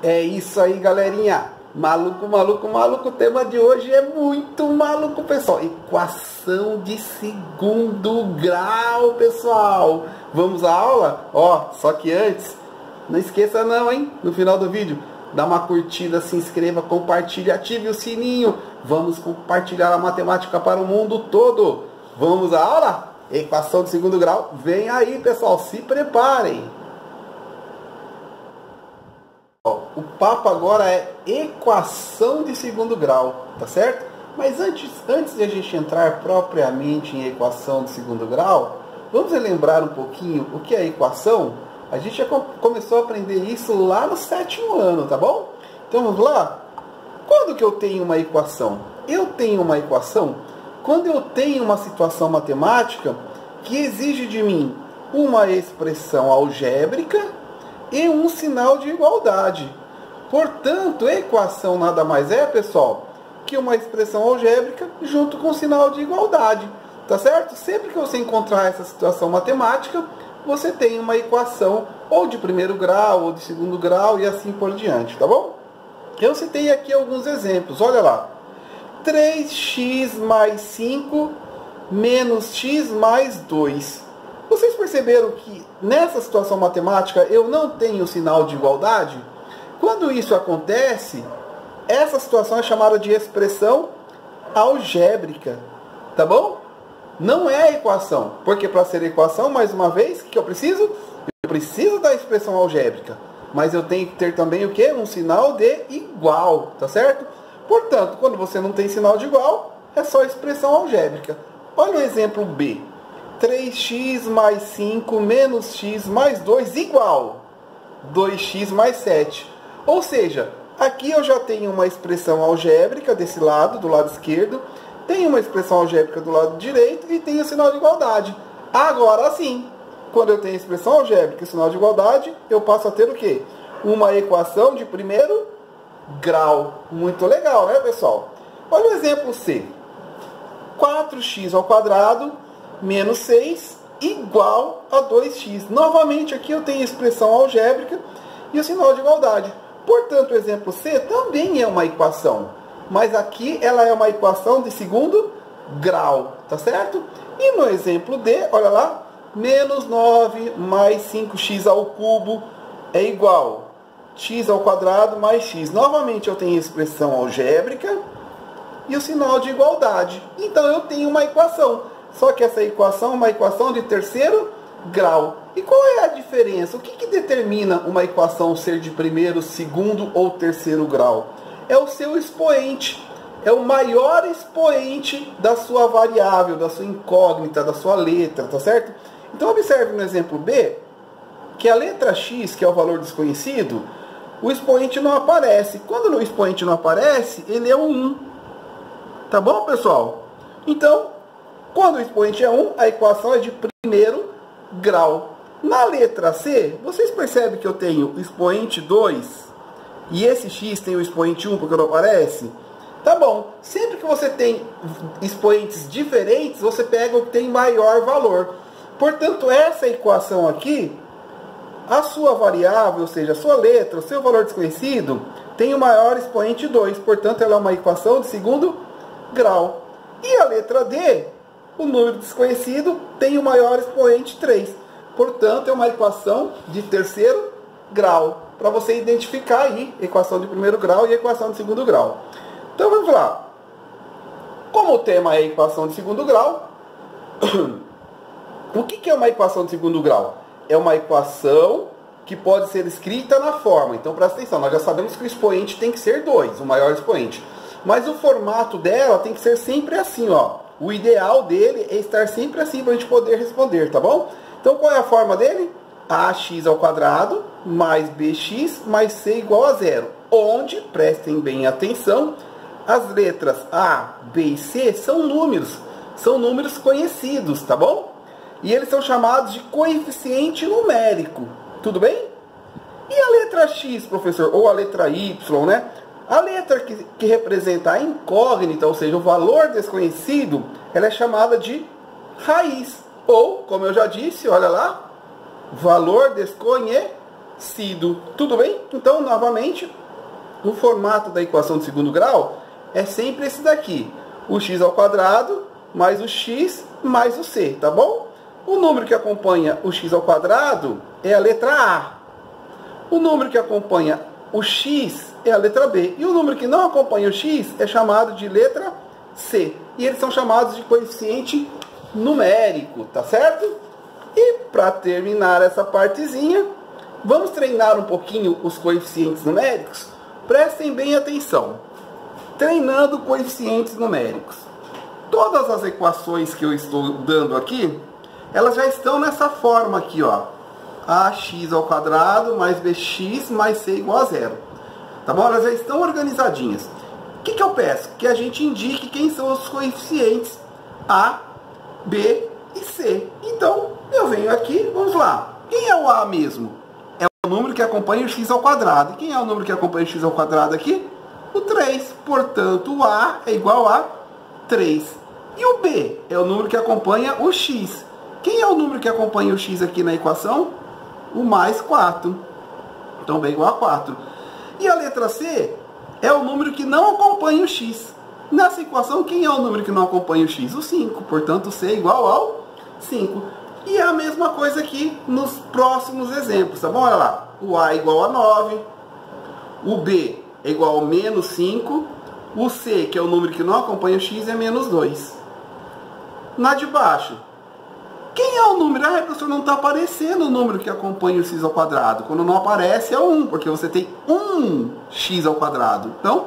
É isso aí, galerinha. Maluco, maluco, maluco. O tema de hoje é muito maluco, pessoal. Equação de segundo grau, pessoal. Vamos à aula? Ó, só que antes, não esqueça não, hein? No final do vídeo, dá uma curtida, se inscreva, compartilhe, ative o sininho. Vamos compartilhar a matemática para o mundo todo. Vamos à aula? Equação de segundo grau. Vem aí, pessoal. Se preparem. O papo agora é equação de segundo grau, tá certo? Mas antes de a gente entrar propriamente em equação de segundo grau, vamos relembrar um pouquinho o que é equação? A gente já começou a aprender isso lá no 7º ano, tá bom? Então vamos lá? Quando que eu tenho uma equação? Eu tenho uma equação quando eu tenho uma situação matemática que exige de mim uma expressão algébrica e um sinal de igualdade. Portanto, equação nada mais é, pessoal, que uma expressão algébrica junto com um sinal de igualdade. Tá certo? Sempre que você encontrar essa situação matemática, você tem uma equação ou de primeiro grau ou de segundo grau e assim por diante, tá bom? Eu citei aqui alguns exemplos, olha lá. 3x mais 5 menos x mais 2. Vocês perceberam que nessa situação matemática eu não tenho sinal de igualdade? Quando isso acontece, essa situação é chamada de expressão algébrica, tá bom? Não é equação, porque para ser equação, mais uma vez, o que eu preciso? Eu preciso da expressão algébrica, mas eu tenho que ter também o quê? Um sinal de igual, tá certo? Portanto, quando você não tem sinal de igual, é só expressão algébrica. Olha o exemplo B. 3x mais 5 menos x mais 2 igual 2x mais 7. Ou seja, aqui eu já tenho uma expressão algébrica desse lado, do lado esquerdo, tenho uma expressão algébrica do lado direito e tenho o sinal de igualdade. Agora sim, quando eu tenho expressão algébrica e sinal de igualdade, eu passo a ter o quê? Uma equação de primeiro grau. Muito legal, né, pessoal? Olha o exemplo C. 4x ao quadrado menos 6 igual a 2x. Novamente aqui eu tenho a expressão algébrica e o sinal de igualdade. Portanto, o exemplo C também é uma equação, mas aqui ela é uma equação de segundo grau, tá certo? E no exemplo D, olha lá, menos 9 mais 5x ao cubo é igual x ao quadrado mais x. Novamente eu tenho a expressão algébrica e o sinal de igualdade. Então eu tenho uma equação. Só que essa equação é uma equação de terceiro grau. E qual é a diferença? O que determina uma equação ser de primeiro, segundo ou terceiro grau? É o seu expoente. É o maior expoente da sua variável, da sua incógnita, da sua letra, tá certo? Então observe no exemplo B, que a letra x, que é o valor desconhecido, o expoente não aparece. Quando o expoente não aparece, ele é um 1. Tá bom, pessoal? Então, quando o expoente é 1, a equação é de primeiro grau. Na letra C, vocês percebem que eu tenho o expoente 2 e esse x tem o expoente 1 porque não aparece? Tá bom. Sempre que você tem expoentes diferentes, você pega o que tem maior valor. Portanto, essa equação aqui, a sua variável, ou seja, a sua letra, o seu valor desconhecido, tem o maior expoente 2. Portanto, ela é uma equação de segundo grau. E a letra D, o número desconhecido, tem o maior expoente 3. Portanto, é uma equação de terceiro grau. Para você identificar aí, equação de primeiro grau e equação de segundo grau. Então, vamos lá. Como o tema é equação de segundo grau, o que é uma equação de segundo grau? É uma equação que pode ser escrita na forma. Então, presta atenção. Nós já sabemos que o expoente tem que ser 2, o maior expoente. Mas o formato dela tem que ser sempre assim, ó. O ideal dele é estar sempre assim para a gente poder responder, tá bom? Então, qual é a forma dele? Ax ao quadrado mais bx mais c igual a 0. Onde, prestem bem atenção, as letras A, B e C são números conhecidos, tá bom? E eles são chamados de coeficiente numérico, tudo bem? E a letra X, professor, ou a letra Y, né? A letra que representa a incógnita, ou seja, o valor desconhecido, ela é chamada de raiz. Ou, como eu já disse, olha lá, valor desconhecido. sido. Tudo bem? Então, novamente, o formato da equação de segundo grau é sempre esse daqui. O x ao quadrado mais o x mais o c, tá bom? O número que acompanha o x ao quadrado é a letra A. O número que acompanha o x é a letra B. E o número que não acompanha o x é chamado de letra C. E eles são chamados de coeficiente numérico, tá certo? E para terminar essa partezinha, vamos treinar um pouquinho os coeficientes numéricos? Prestem bem atenção. Treinando coeficientes numéricos. Todas as equações que eu estou dando aqui, elas já estão nessa forma aqui, ó. Ax ao quadrado mais bx mais c igual a zero. Tá bom? Elas já estão organizadinhas. O que eu peço? Que a gente indique quem são os coeficientes A, B e C. Então, eu venho aqui, vamos lá. Quem é o A mesmo? É o número que acompanha o x ao quadrado. E quem é o número que acompanha o x ao quadrado aqui? O 3. Portanto, o A é igual a 3. E o B é o número que acompanha o x. Quem é o número que acompanha o x aqui na equação? O mais 4. Então, B é igual a 4. E a letra C é o número que não acompanha o x. Nessa equação, quem é o número que não acompanha o x? O 5. Portanto, C é igual ao 5. E é a mesma coisa aqui nos próximos exemplos, tá bom? Olha lá. O A é igual a 9. O B é igual ao menos 5. O C, que é o número que não acompanha o x, é menos 2. Na de baixo, quem é o número? Ah, professor, não está aparecendo o número que acompanha o x ao quadrado. Quando não aparece é o 1, porque você tem 1x ao quadrado. Então,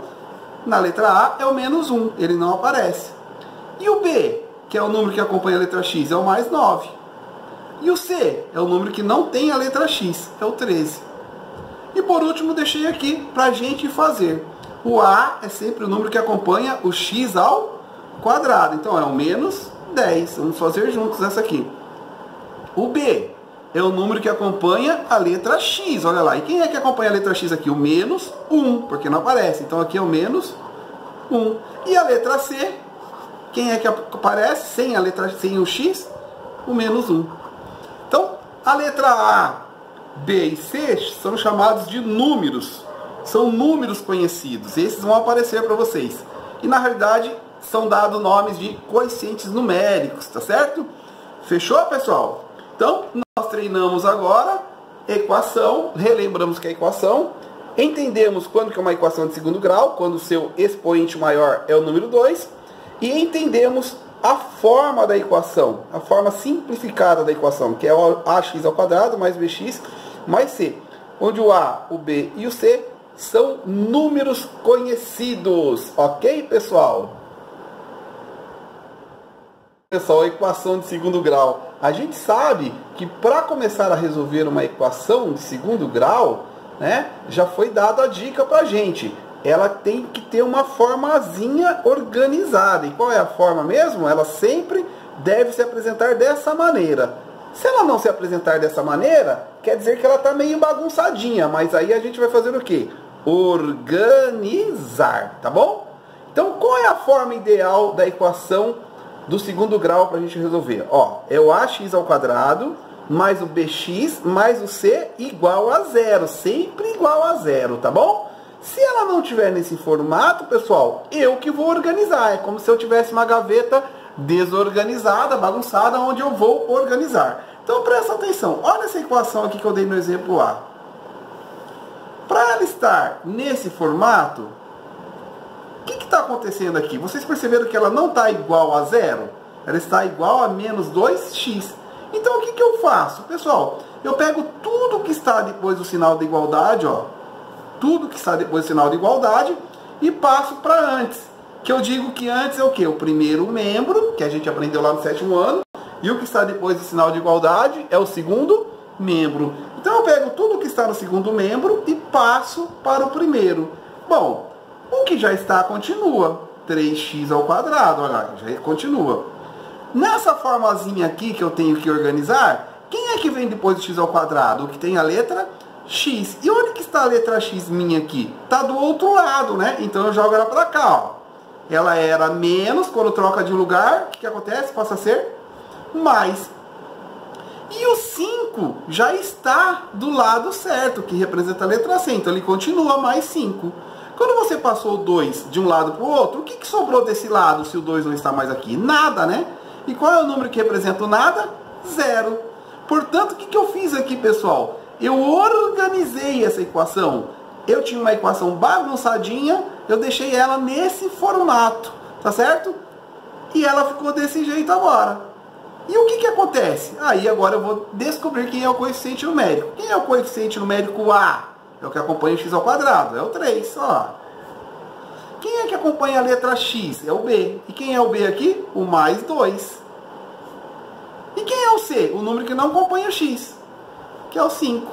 na letra A é o menos 1, ele não aparece. E o B, que é o número que acompanha a letra x, é o mais 9. E o C é o número que não tem a letra x, é o 13. E por último, deixei aqui para a gente fazer. O A é sempre o número que acompanha o x ao quadrado. Então, é o menos 10. Vamos fazer juntos essa aqui. O B é o número que acompanha a letra x. Olha lá. E quem é que acompanha a letra x aqui? O menos 1, porque não aparece. Então, aqui é o menos 1. E a letra C, quem é que aparece sem o x? O menos 1. Então, a letra A, B e C são chamados de números. São números conhecidos. Esses vão aparecer para vocês. E, na realidade, são dados nomes de coeficientes numéricos, tá certo? Fechou, pessoal? Então, nós treinamos agora equação, relembramos que é equação, entendemos quando que é uma equação de segundo grau, quando o seu expoente maior é o número 2, e entendemos a forma da equação, a forma simplificada da equação, que é o ax ao quadrado mais bx mais c, onde o a, o b e o c são números conhecidos, ok, pessoal? Pessoal, a equação de segundo grau. A gente sabe que para começar a resolver uma equação de segundo grau, né, já foi dada a dica para a gente. Ela tem que ter uma formazinha organizada. E qual é a forma mesmo? Ela sempre deve se apresentar dessa maneira. Se ela não se apresentar dessa maneira, quer dizer que ela está meio bagunçadinha. Mas aí a gente vai fazer o quê? Organizar, tá bom? Então, qual é a forma ideal da equação do segundo grau para a gente resolver? Ó, é o ax ao quadrado mais o bx mais o c igual a zero. Sempre igual a zero, tá bom? Se ela não tiver nesse formato, pessoal, eu que vou organizar. É como se eu tivesse uma gaveta desorganizada, bagunçada, onde eu vou organizar. Então, presta atenção. Olha essa equação aqui que eu dei no exemplo A. Para ela estar nesse formato, o que está acontecendo aqui? Vocês perceberam que ela não está igual a zero? Ela está igual a menos 2x. Então, o que eu faço? Pessoal, eu pego tudo que está depois do sinal da igualdade, ó, tudo que está depois do sinal de igualdade, e passo para antes. Que eu digo que antes é o quê? O primeiro membro, que a gente aprendeu lá no 7º ano, e o que está depois do sinal de igualdade é o segundo membro. Então eu pego tudo que está no segundo membro e passo para o primeiro. Bom, o que já está continua. 3x ao quadrado, olha lá, já continua. Nessa formazinha aqui que eu tenho que organizar, quem é que vem depois do x ao quadrado? O que tem a letra x. E onde que está a letra x minha aqui? Está do outro lado, né? Então eu jogo ela para cá, ó. Ela era menos, quando troca de lugar, o que acontece? Passa a ser mais. E o 5 já está do lado certo, que representa a letra C. Então ele continua mais 5. Quando você passou o 2 de um lado para o outro, o que sobrou desse lado se o 2 não está mais aqui? Nada, né? E qual é o número que representa o nada? 0. Portanto, o que eu fiz aqui, pessoal? Eu organizei essa equação. Eu tinha uma equação bagunçadinha, eu deixei ela nesse formato, tá certo? E ela ficou desse jeito agora. E o que acontece? Aí agora eu vou descobrir quem é o coeficiente numérico. Quem é o coeficiente numérico A? É o que acompanha o x ao quadrado, é o 3, ó. Quem é que acompanha a letra x? É o B. E quem é o B aqui? O mais 2. E quem é o C? O número que não acompanha o x, que é o 5,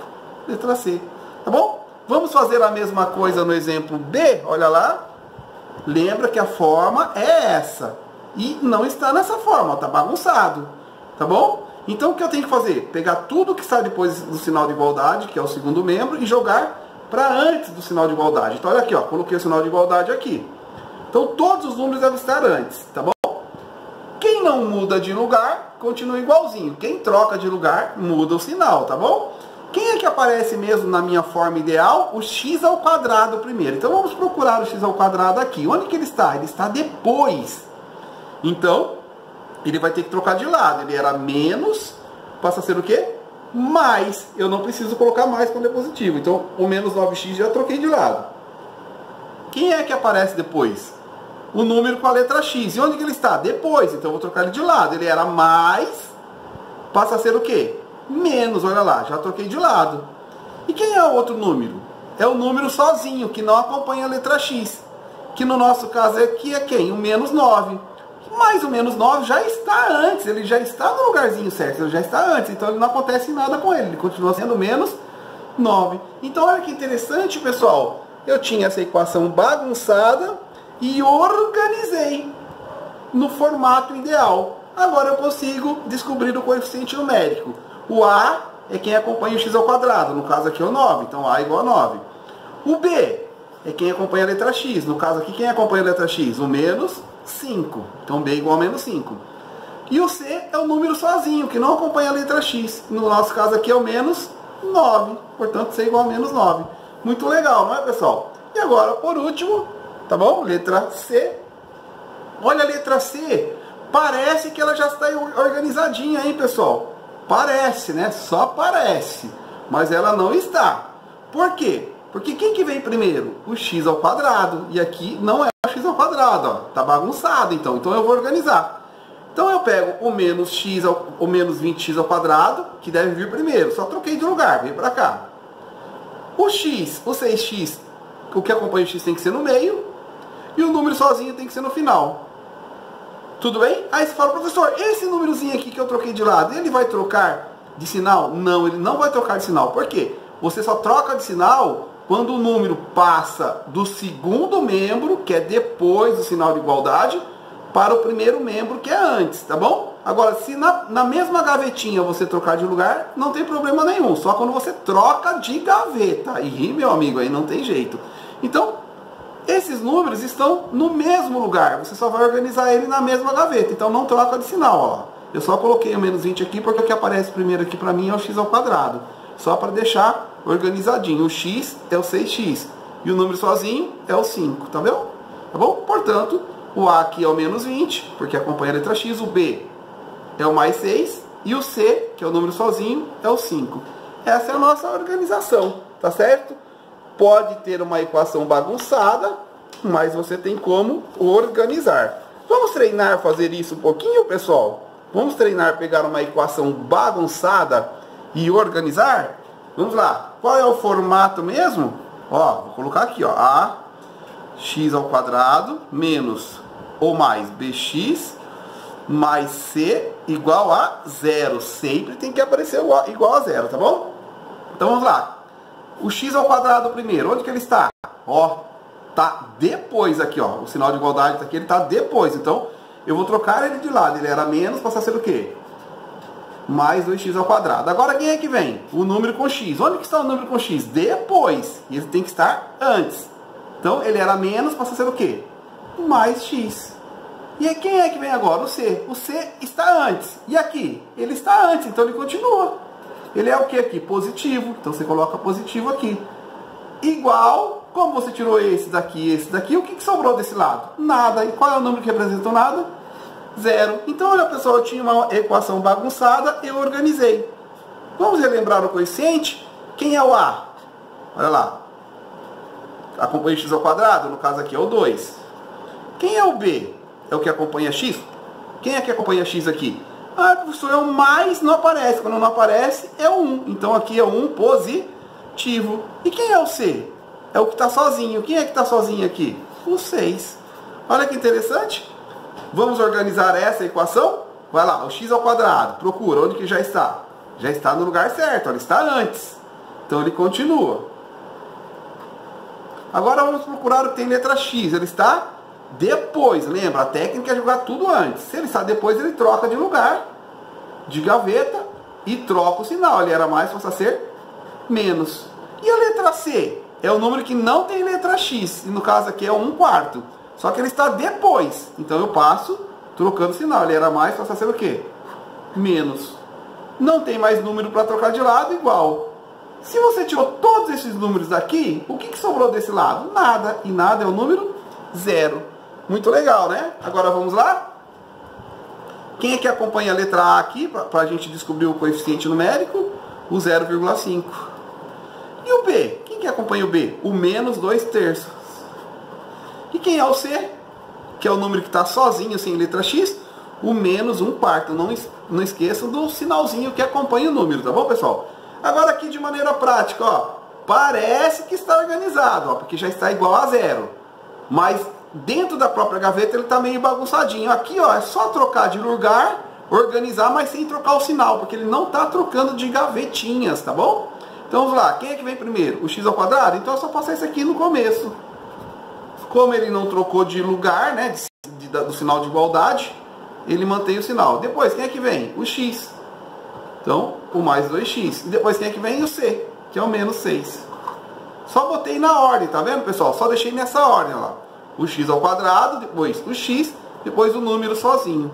letra C. Tá bom? Vamos fazer a mesma coisa no exemplo B, olha lá. Lembra que a forma é essa. E não está nessa forma, está bagunçado. Tá bom? Então o que eu tenho que fazer? Pegar tudo que está depois do sinal de igualdade, que é o segundo membro, e jogar para antes do sinal de igualdade. Então olha aqui, ó, coloquei o sinal de igualdade aqui. Então todos os números devem estar antes, tá bom? Quem não muda de lugar, continua igualzinho. Quem troca de lugar, muda o sinal, tá bom? Quem é que aparece mesmo na minha forma ideal? O x ao quadrado primeiro. Então vamos procurar o x ao quadrado aqui. Onde que ele está? Ele está depois. Então, ele vai ter que trocar de lado. Ele era menos, passa a ser o quê? Mais. Eu não preciso colocar mais quando é positivo. Então, o menos 9x já troquei de lado. Quem é que aparece depois? O número com a letra x. E onde que ele está? Depois. Então, eu vou trocar ele de lado. Ele era mais, passa a ser o quê? Menos. Olha lá, já troquei de lado. E quem é o outro número? É o número sozinho, que não acompanha a letra x. Que no nosso caso aqui é quem? O menos 9. Mas o menos 9 já está antes, ele já está no lugarzinho certo, ele já está antes, então ele não acontece nada com ele continua sendo menos 9. Então olha que interessante, pessoal, eu tinha essa equação bagunçada e organizei no formato ideal. Agora eu consigo descobrir o coeficiente numérico. O A é quem acompanha o x ao quadrado, no caso aqui é o 9, então A igual a 9. O B é quem acompanha a letra x, no caso aqui quem acompanha a letra x? O menos 5. Então B igual a menos 5. E o C é o número sozinho, que não acompanha a letra x. No nosso caso aqui é o menos 9. Portanto, C igual a menos 9. Muito legal, não é, pessoal? E agora, por último, tá bom? Letra C. Olha a letra C. Parece que ela já está organizadinha, hein, pessoal? Parece, né? Só parece. Mas ela não está. Por quê? Porque quem que vem primeiro? O x ao quadrado. E aqui não é x ao quadrado, ó, tá bagunçado, então eu vou organizar. Então eu pego o menos x, o menos 20x ao quadrado, que deve vir primeiro, só troquei de lugar, vem pra cá. O x, o 6x, o que acompanha o x tem que ser no meio, e o número sozinho tem que ser no final. Tudo bem? Aí você fala, professor, esse númerozinho aqui que eu troquei de lado, ele vai trocar de sinal? Não, ele não vai trocar de sinal. Por quê? Você só troca de sinal quando o número passa do segundo membro, que é depois do sinal de igualdade, para o primeiro membro, que é antes, tá bom? Agora, se na mesma gavetinha você trocar de lugar, não tem problema nenhum. Só quando você troca de gaveta. Aí, meu amigo, aí não tem jeito. Então, esses números estão no mesmo lugar. Você só vai organizar ele na mesma gaveta. Então, não troca de sinal, ó. Eu só coloquei o menos 20 aqui, porque o que aparece primeiro aqui para mim é o x ao quadrado. Só para deixar organizadinho. O x é o 6x. E o número sozinho é o 5. Tá bom? Tá bom? Portanto, o A aqui é o menos 20, porque acompanha a letra x. O B é o mais 6. E o C, que é o número sozinho, é o 5. Essa é a nossa organização. Tá certo? Pode ter uma equação bagunçada, mas você tem como organizar. Vamos treinar fazer isso um pouquinho, pessoal? Vamos treinar pegar uma equação bagunçada e organizar? Vamos lá. Qual é o formato mesmo? Ó, vou colocar aqui, ó. A x ao quadrado menos ou mais bx mais c igual a 0. Sempre tem que aparecer igual a 0, tá bom? Então vamos lá. O x ao quadrado primeiro, onde que ele está? Ó, tá depois aqui, ó. O sinal de igualdade tá aqui, ele tá depois. Então, eu vou trocar ele de lado. Ele era menos, passa a ser o quê? Mais 2x ao quadrado. Agora, quem é que vem? O número com x. Onde que está o número com x? Depois. E ele tem que estar antes. Então, ele era menos, passa a ser o quê? Mais x. E aí, quem é que vem agora? O C. O C está antes. E aqui? Ele está antes, então ele continua. Ele é o que aqui? Positivo. Então você coloca positivo aqui. Igual, como você tirou esse daqui, o que sobrou desse lado? Nada. E qual é o número que representa o nada? 0. Então, olha pessoal, eu tinha uma equação bagunçada, eu organizei. Vamos relembrar o coeficiente? Quem é o A? Olha lá. Acompanha x ao quadrado, no caso aqui é o 2. Quem é o B? É o que acompanha x? Quem é que acompanha x aqui? Ah, professor, é o mais, não aparece. Quando não aparece, é o 1. Então aqui é o 1 positivo. E quem é o C? É o que está sozinho. Quem é que está sozinho aqui? O 6. Olha que interessante. Vamos organizar essa equação? Vai lá, o x ao quadrado. Procura, onde que já está? Já está no lugar certo, ele está antes. Então ele continua. Agora vamos procurar o que tem letra x. Ele está depois. Lembra, a técnica é jogar tudo antes. Se ele está depois, ele troca de lugar, de gaveta, e troca o sinal. Ele era mais, passa a ser menos. E a letra C? É o número que não tem letra x. E no caso aqui é 1/4. Só que ele está depois. Então eu passo trocando o sinal. Ele era mais, passa a ser o quê? Menos. Não tem mais número para trocar de lado, igual. Se você tirou todos esses números daqui, o que sobrou desse lado? Nada. E nada é o número 0. Muito legal, né? Agora vamos lá? Quem é que acompanha a letra A aqui, para a gente descobrir o coeficiente numérico? O 0,5. E o B? Quem que acompanha o B? O menos 2/3. E quem é o C? Que é o número que está sozinho, sem letra X? O menos 1/4. Não esqueçam do sinalzinho que acompanha o número, tá bom, pessoal? Agora aqui de maneira prática, ó, parece que está organizado, ó, porque já está igual a 0. Mas dentro da própria gaveta ele está meio bagunçadinho. Aqui, ó, é só trocar de lugar, organizar, mas sem trocar o sinal, porque ele não está trocando de gavetinhas, tá bom? Então vamos lá, quem é que vem primeiro? O x ao quadrado? Então é só passar isso aqui no começo. Como ele não trocou de lugar, né, do sinal de igualdade, ele mantém o sinal. Depois, quem é que vem? O x. Então, o mais 2x. E depois quem é que vem? O C, que é o menos 6. Só botei na ordem, tá vendo, pessoal? Só deixei nessa ordem, ó lá. O x ao quadrado, depois o x, depois o número sozinho.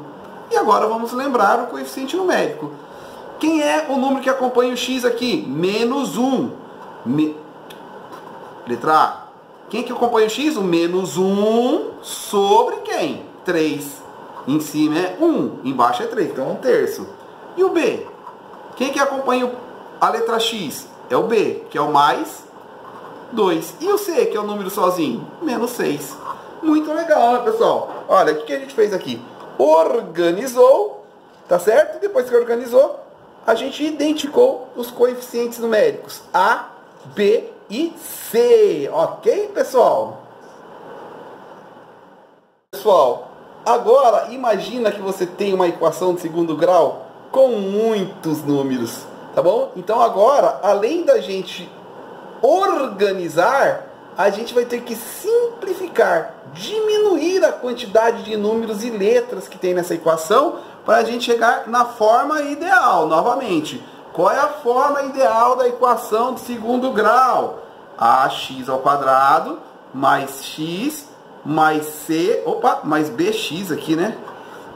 E agora vamos lembrar o coeficiente numérico. Quem é o número que acompanha o x aqui? Menos 1. Letra A. Quem que acompanha o x? O menos 1 sobre quem? 3. Em cima é 1, embaixo é 3, então 1/3. E o B? Quem que acompanha a letra X? É o B, que é o mais 2. E o C, que é o número sozinho? Menos 6. Muito legal, né, pessoal? Olha, o que a gente fez aqui? Organizou, tá certo? Depois que organizou, a gente identificou os coeficientes numéricos A, B e C. Ok, pessoal? Pessoal, agora imagina que você tem uma equação de segundo grau com muitos números, tá bom? Então agora, além da gente organizar, a gente vai ter que simplificar, diminuir a quantidade de números e letras que tem nessa equação para a gente chegar na forma ideal. Novamente, qual é a forma ideal da equação de segundo grau? Ax ao quadrado mais x mais c, mais bx aqui, né?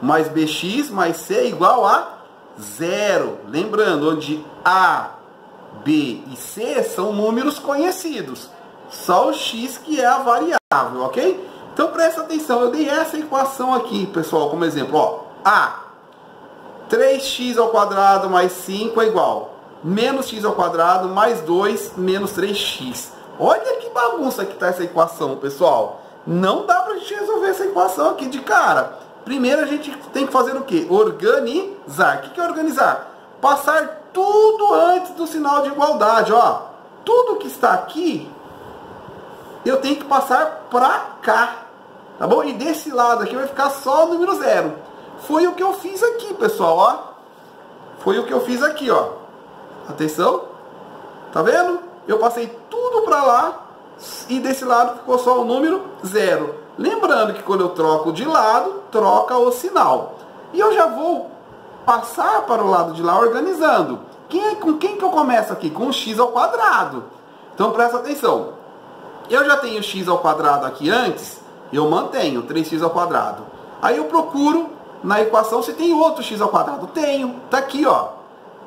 Mais bx mais c igual a 0. Lembrando, onde A, B e C são números conhecidos. Só o x que é a variável, ok? Então presta atenção, eu dei essa equação aqui, pessoal, como exemplo. Ó, A, 3x ao quadrado mais 5 é igual. Menos x ao quadrado mais 2 menos 3x. Olha que bagunça que está essa equação, pessoal. Não dá pra gente resolver essa equação aqui de cara. Primeiro a gente tem que fazer o quê? Organizar. O que é organizar? Passar tudo antes do sinal de igualdade. Ó, tudo que está aqui, eu tenho que passar para cá. Tá bom? E desse lado aqui vai ficar só o número 0. Foi o que eu fiz aqui, pessoal. Ó. Foi o que eu fiz aqui, ó. Atenção. Tá vendo? Eu passei tudo para lá. E desse lado ficou só o número 0. Lembrando que quando eu troco de lado, troca o sinal. E eu já vou passar para o lado de lá organizando. Com quem que eu começo aqui? Com o x ao quadrado. Então presta atenção. Eu já tenho x ao quadrado aqui antes, eu mantenho 3x ao quadrado. Aí eu procuro na equação se tem outro x ao quadrado. Tenho, tá aqui, ó.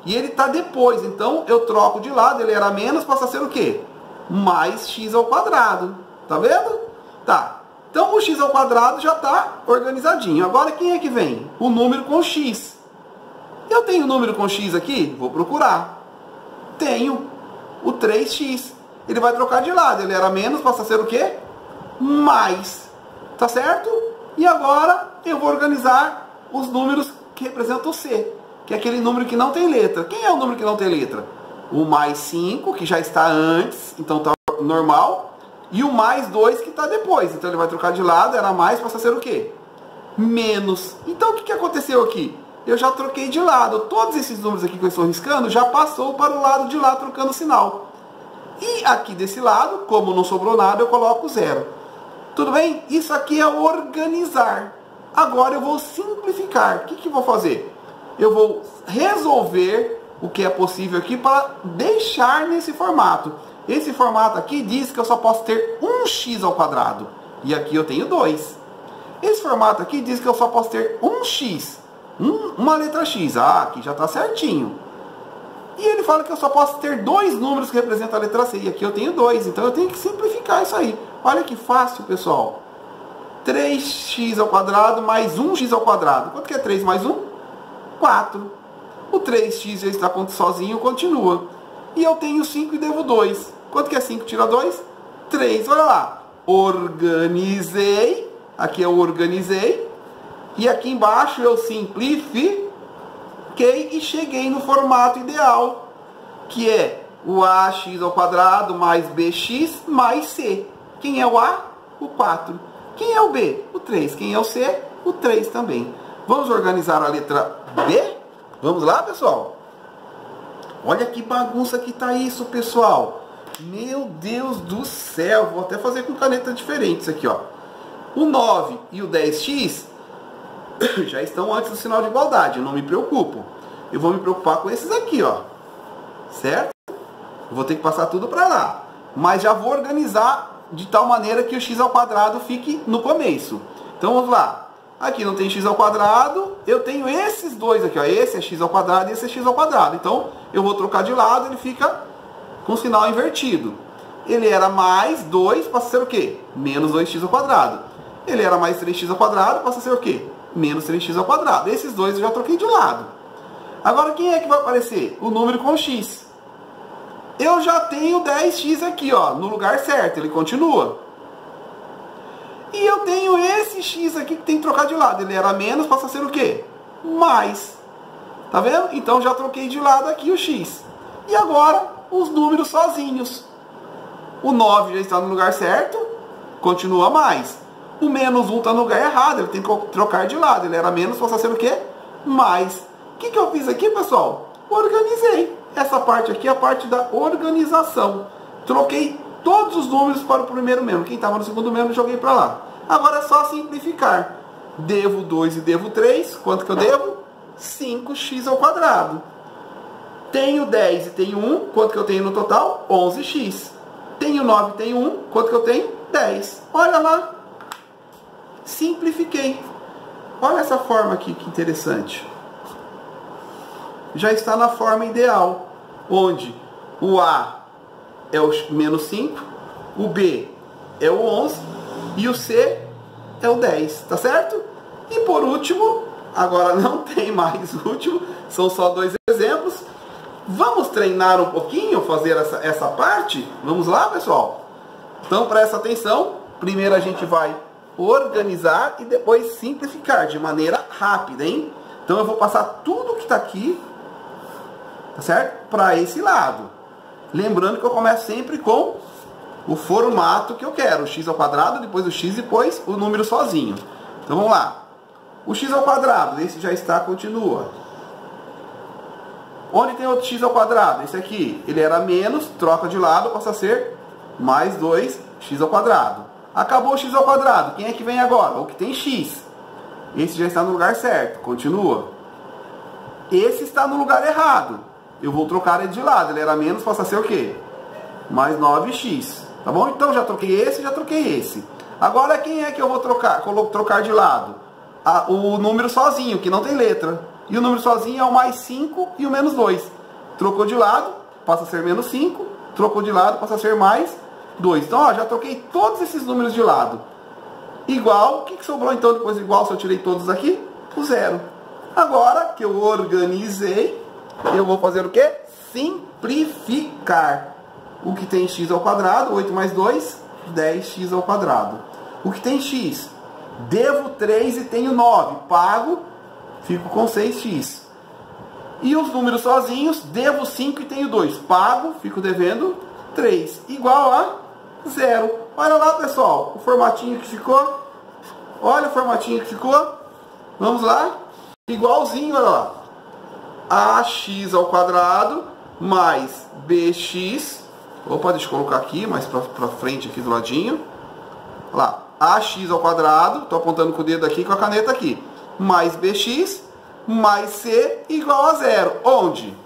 E ele tá depois, então eu troco de lado, ele era menos, passa a ser o quê? Mais x ao quadrado. Tá vendo? Tá. Então o x ao quadrado já tá organizadinho. Agora quem é que vem? O número com x. Eu tenho o número com x aqui? Vou procurar. Tenho o 3x. Ele vai trocar de lado, ele era menos, passa a ser o quê? Mais. Tá certo? E agora eu vou organizar os números que representam o C, que é aquele número que não tem letra. Quem é o número que não tem letra? O mais 5, que já está antes, então está normal, e o mais 2, que está depois. Então ele vai trocar de lado, era mais, passa a ser o quê? Menos. Então o que aconteceu aqui? Eu já troquei de lado. Todos esses números aqui que eu estou riscando já passou para o lado de lá, trocando o sinal. E aqui desse lado, como não sobrou nada, eu coloco 0. Tudo bem? Isso aqui é organizar. Agora eu vou simplificar. O que eu vou fazer? Eu vou resolver o que é possível aqui para deixar nesse formato. Esse formato aqui diz que eu só posso ter um x ao quadrado. E aqui eu tenho 2. Esse formato aqui diz que eu só posso ter um x. Uma letra x. Ah, aqui já está certinho. E ele fala que eu só posso ter 2 números que representam a letra C. E aqui eu tenho 2. Então eu tenho que simplificar isso aí. Olha que fácil, pessoal. 3x ao quadrado mais 1x ao quadrado. Quanto que é 3 mais 1? 4. O 3x já está sozinho, continua. E eu tenho 5 e devo 2. Quanto que é 5 tira 2? 3. Olha lá. Organizei. Aqui eu organizei. E aqui embaixo eu simplifiquei e cheguei no formato ideal, que é o ax ao quadrado mais bx mais c. Quem é o a? O 4. Quem é o b? O 3. Quem é o c? O 3 também. Vamos organizar a letra b? Vamos lá, pessoal? Olha que bagunça que tá isso, pessoal. Meu Deus do céu. Vou até fazer com caneta diferente isso aqui, ó. O 9 e o 10x já estão antes do sinal de igualdade. Eu não me preocupo. Eu vou me preocupar com esses aqui, ó. Certo? Eu vou ter que passar tudo para lá. Mas já vou organizar de tal maneira que o x ao quadrado fique no começo. Então vamos lá. Aqui não tem x ao quadrado. Eu tenho esses dois aqui, ó. Esse é x ao quadrado e esse é x ao quadrado. Então eu vou trocar de lado, ele fica com o sinal invertido. Ele era mais 2, passa a ser o quê? Menos 2x ao quadrado. Ele era mais 3x ao quadrado, passa a ser o quê? Menos 3x ao quadrado. Esses dois eu já troquei de lado. Agora quem é que vai aparecer? O número com x. Eu já tenho 10x aqui, ó, no lugar certo, ele continua. E eu tenho esse x aqui que tem que trocar de lado. Ele era menos, passa a ser o quê? Mais. Tá vendo? Então já troquei de lado aqui o x. E agora os números sozinhos. O 9 já está no lugar certo, continua mais. O menos 1 está no lugar errado, ele tem que trocar de lado. Ele era menos, passa a ser o quê? Mais. O que eu fiz aqui, pessoal? Organizei. Essa parte aqui é a parte da organização. Troquei todos os números para o primeiro membro. Quem estava no segundo membro, joguei para lá. Agora é só simplificar. Devo 2 e devo 3. Quanto que eu devo? 5x ao quadrado. Tenho 10 e tenho 1. Quanto que eu tenho no total? 11x. Tenho 9 e tenho 1. Quanto que eu tenho? 10. Olha lá. Simplifiquei. Olha essa forma aqui, que interessante. Já está na forma ideal, onde o A é o menos 5, o B é o 11 e o C é o 10, tá certo? E por último, agora não tem mais último, são só 2 exemplos. Vamos treinar um pouquinho, fazer essa parte? Vamos lá, pessoal? Então presta atenção, primeiro a gente vai organizar e depois simplificar de maneira rápida, hein? Então eu vou passar tudo que está aqui, tá certo? Para esse lado. Lembrando que eu começo sempre com o formato que eu quero. O x ao quadrado, depois o x, depois o número sozinho. Então vamos lá. O x ao quadrado, esse já está, continua. Onde tem outro x ao quadrado? Esse aqui, ele era menos, troca de lado, passa a ser mais 2x ao quadrado. Acabou o x ao quadrado. Quem é que vem agora? O que tem x. Esse já está no lugar certo, continua. Esse está no lugar errado. Eu vou trocar ele de lado. Ele era menos, passa a ser o quê? Mais 9x. Tá bom? Então já troquei esse, já troquei esse. Agora quem é que eu vou trocar? Trocar de lado? o número sozinho, que não tem letra. E o número sozinho é o mais 5 e o menos 2. Trocou de lado, passa a ser menos 5. Trocou de lado, passa a ser mais 2. Então, ó, já troquei todos esses números de lado. Igual, o que sobrou então depois igual, se eu tirei todos aqui? O zero. Agora que eu organizei, eu vou fazer o quê? Simplificar. O que tem x ao quadrado, 8 mais 2, 10x ao quadrado. O que tem x? Devo 3 e tenho 9. Pago, fico com 6x. E os números sozinhos, devo 5 e tenho 2. Pago, fico devendo 3. Igual a 0. Olha lá, pessoal, o formatinho que ficou. Olha o formatinho que ficou. Vamos lá. Igualzinho, olha lá. Ax ao quadrado mais bx. Opa, deixa eu colocar aqui, mais pra frente, aqui do ladinho. Olha lá. Ax ao quadrado, estou apontando com o dedo aqui, com a caneta aqui. Mais bx, mais c igual a 0. Onde?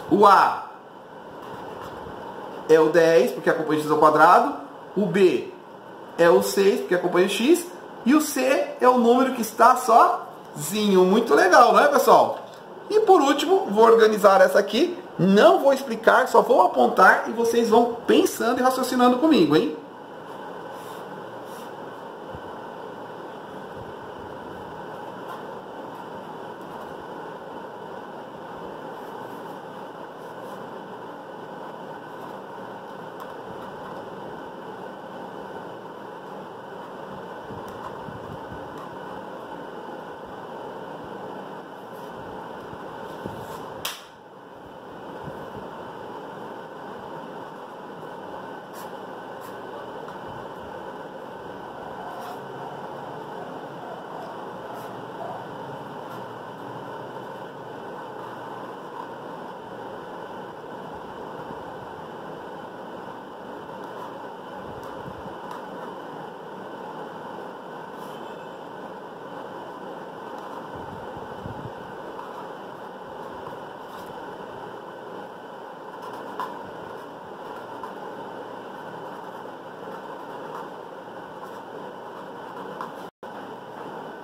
O a é o 10, porque acompanha x ao quadrado. O b é o 6, porque acompanha x. E o c é o número que está sozinho. Muito legal, não é, pessoal? E por último, vou organizar essa aqui. Não vou explicar, só vou apontar e vocês vão pensando e raciocinando comigo, hein?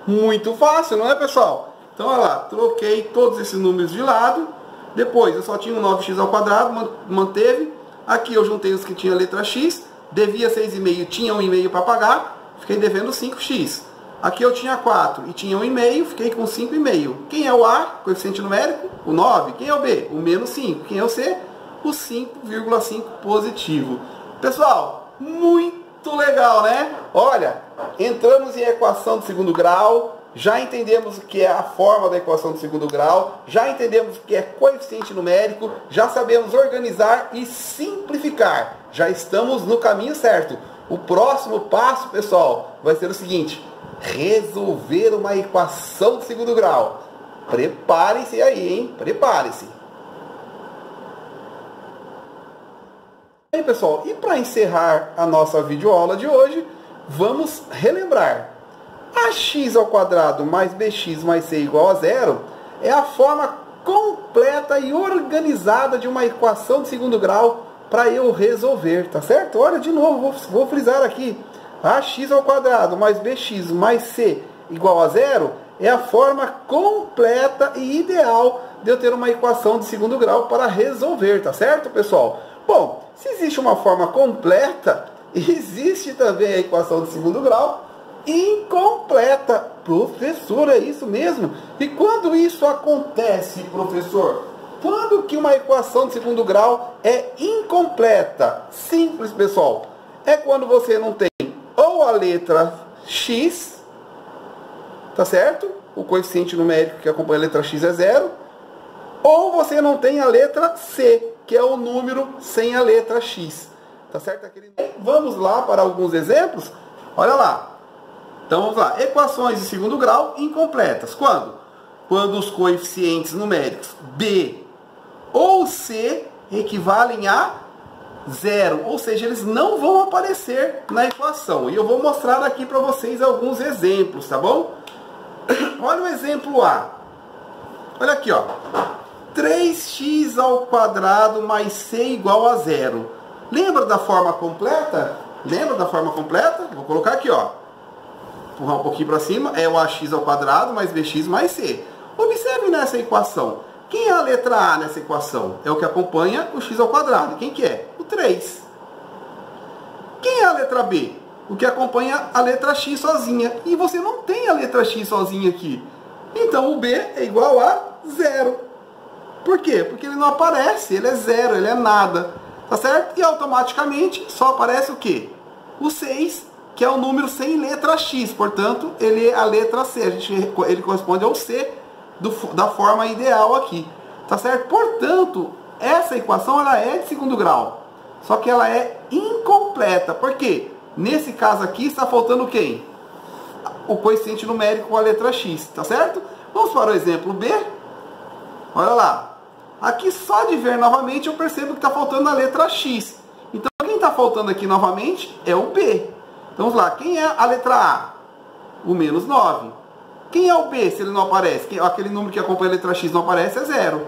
Muito fácil, não é, pessoal? Então, olha lá, troquei todos esses números de lado. Depois, eu só tinha um 9x ao quadrado, manteve. Aqui eu juntei os que tinha a letra x. Devia 6,5, tinha 1,5 para pagar. Fiquei devendo 5x. Aqui eu tinha 4 e tinha 1,5, fiquei com 5,5. Quem é o A? Coeficiente numérico? O 9. Quem é o B? O menos 5. Quem é o C? O 5,5 positivo. Pessoal, muito legal, né? Olha, entramos em equação de segundo grau, já entendemos o que é a forma da equação de segundo grau, já entendemos o que é coeficiente numérico, já sabemos organizar e simplificar. Já estamos no caminho certo. O próximo passo, pessoal, vai ser o seguinte: resolver uma equação de segundo grau. Preparem-se aí, hein? Preparem-se. E aí, pessoal, e para encerrar a nossa videoaula de hoje, vamos relembrar. Ax ao quadrado mais bx mais c igual a 0 é a forma completa e organizada de uma equação de segundo grau para eu resolver, tá certo? Olha, de novo, vou frisar aqui. Ax ao quadrado mais bx mais c igual a 0 é a forma completa e ideal de eu ter uma equação de segundo grau para resolver, tá certo, pessoal? Bom, se existe uma forma completa, existe também a equação de segundo grau incompleta. Professor, é isso mesmo? E quando isso acontece, professor? Quando que uma equação de segundo grau é incompleta? Simples, pessoal. É quando você não tem ou a letra x, tá certo? O coeficiente numérico que acompanha a letra x é 0. Ou você não tem a letra c, que é o número sem a letra x. Tá certo? Vamos lá para alguns exemplos? Olha lá. Então vamos lá. Equações de segundo grau incompletas. Quando? Quando os coeficientes numéricos b ou c equivalem a 0. Ou seja, eles não vão aparecer na equação. E eu vou mostrar aqui para vocês alguns exemplos, tá bom? Olha o exemplo A. Olha aqui, ó. 3x ao quadrado mais c igual a 0. Lembra da forma completa? Lembra da forma completa? Vou colocar aqui, ó. empurrar um pouquinho para cima, é o ax ao quadrado mais bx mais c. Observe nessa equação. Quem é a letra A nessa equação? É o que acompanha o x ao quadrado. Quem que é? O 3. Quem é a letra B? O que acompanha a letra x sozinha. E você não tem a letra x sozinha aqui. Então o B é igual a 0. Por quê? Porque ele não aparece, ele é 0, ele é nada. Tá certo? E automaticamente só aparece o quê? O 6, que é o número sem letra x. Portanto, ele é a letra C. Ele corresponde ao C da forma ideal aqui. Tá certo? Portanto, essa equação ela é de segundo grau. Só que ela é incompleta. Por quê? Nesse caso aqui está faltando quem? O coeficiente numérico com a letra x. Tá certo? Vamos para o exemplo B. Olha lá. Aqui só de ver novamente eu percebo que está faltando a letra x. Então quem está faltando aqui novamente é o B. Vamos lá. Quem é a letra A? O menos 9. Quem é o B se ele não aparece? Aquele número que acompanha a letra x não aparece é 0.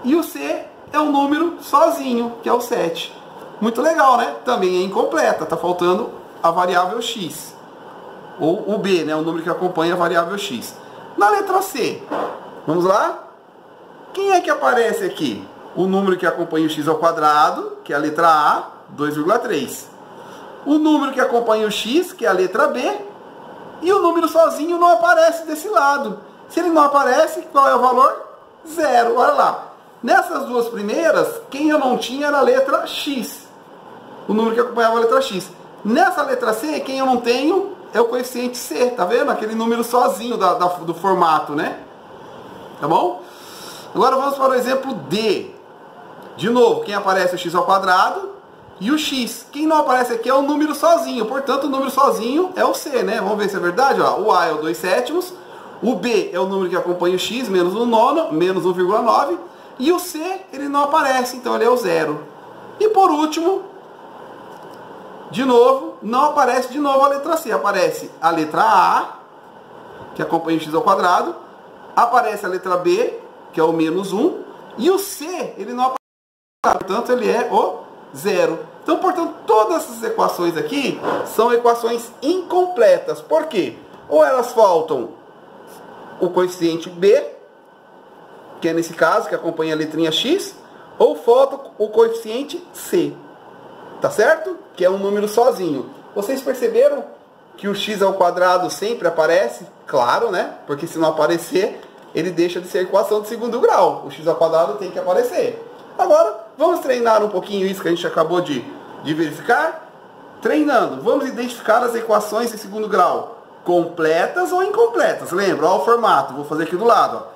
E o C é um número sozinho, que é o 7. Muito legal, né? Também é incompleta. Está faltando a variável x. Ou o B, né? O número que acompanha a variável x. Na letra C, vamos lá? Quem é que aparece aqui? O número que acompanha o x ao quadrado, que é a letra A, 2,3. O número que acompanha o x, que é a letra B. E o número sozinho não aparece desse lado. Se ele não aparece, qual é o valor? 0. Olha lá. Nessas duas primeiras, quem eu não tinha era a letra x. O número que acompanhava a letra x. Nessa letra C, quem eu não tenho é o coeficiente C. Tá vendo? Aquele número sozinho do formato, né? Tá bom? Agora vamos para o exemplo D. De novo, quem aparece é o x ao quadrado e o x. Quem não aparece aqui é o número sozinho. Portanto, o número sozinho é o C, né? Vamos ver se é verdade. Ó. O A é o 2/7. O B é o número que acompanha o x, menos 1/9, menos 1,9. E o C, ele não aparece, então ele é o 0. E por último, de novo, não aparece de novo a letra C. Aparece a letra A, que acompanha o x ao quadrado. Aparece a letra B, que é o menos 1, e o C, ele não aparece, portanto, ele é o 0. Então, portanto, todas essas equações aqui são equações incompletas. Por quê? Ou elas faltam o coeficiente B, que é nesse caso, que acompanha a letrinha x, ou falta o coeficiente C. Tá certo? Que é um número sozinho. Vocês perceberam que o x ao quadrado sempre aparece? Claro, né? Porque se não aparecer, ele deixa de ser equação de segundo grau. O x ao quadrado tem que aparecer. Agora, vamos treinar um pouquinho isso que a gente acabou de verificar? Treinando, vamos identificar as equações de segundo grau. Completas ou incompletas? Lembra? Olha o formato. Vou fazer aqui do lado. Ó.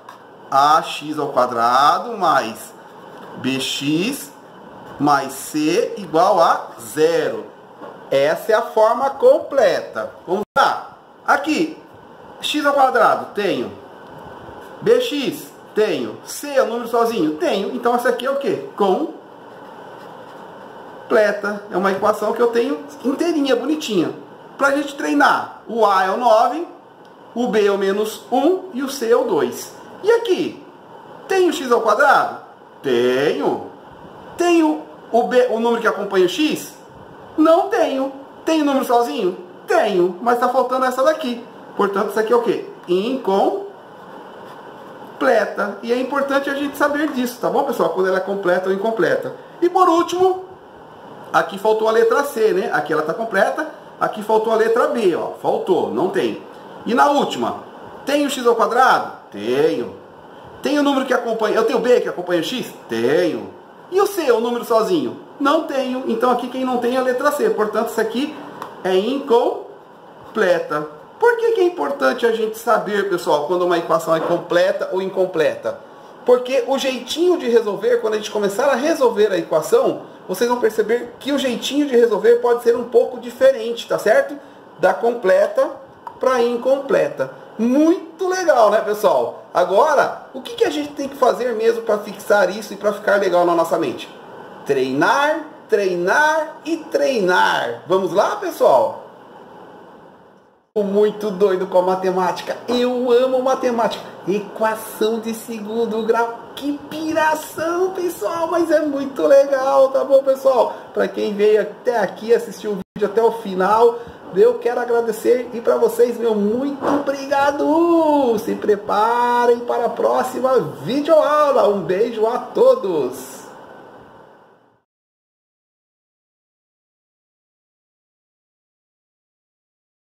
Ax ao quadrado mais bx mais c igual a 0. Essa é a forma completa. Vamos lá. Aqui, x ao quadrado, tenho. Bx, tenho. C é o número sozinho? Tenho. Então essa aqui é o quê? Completa. É uma equação que eu tenho inteirinha, bonitinha. Para a gente treinar, o A é o 9, o B é o menos 1 e o C é o 2. E aqui, tenho x ao quadrado? Tenho. Tenho o número que acompanha o x? Não tenho. Tenho o número sozinho? Tenho. Mas está faltando essa daqui. Portanto, isso aqui é o quê? Incompleta. E é importante a gente saber disso, tá bom, pessoal? Quando ela é completa ou incompleta. E por último, aqui faltou a letra C, né? Aqui ela está completa. Aqui faltou a letra B, ó. Faltou, não tem. E na última, tenho x ao quadrado? Tenho. Tenho o número que acompanha... Eu tenho B que acompanha o x? Tenho. E o C, o número sozinho? Não tenho. Então aqui quem não tem é a letra C. Portanto, isso aqui é incompleta. Por que é importante a gente saber, pessoal, quando uma equação é completa ou incompleta? Porque o jeitinho de resolver, quando a gente começar a resolver a equação, vocês vão perceber que o jeitinho de resolver pode ser um pouco diferente, tá certo? Da completa para incompleta. Muito legal, né, pessoal? Agora, o que a gente tem que fazer mesmo para fixar isso e para ficar legal na nossa mente? Treinar, treinar e treinar. Vamos lá, pessoal? Muito doido com a matemática. Eu amo matemática. Equação de segundo grau. Que piração, pessoal. Mas é muito legal, tá bom, pessoal? Para quem veio até aqui, assistiu o vídeo até o final, Eu quero agradecer e para vocês, meu muito obrigado. Se preparem para a próxima videoaula. Um beijo a todos.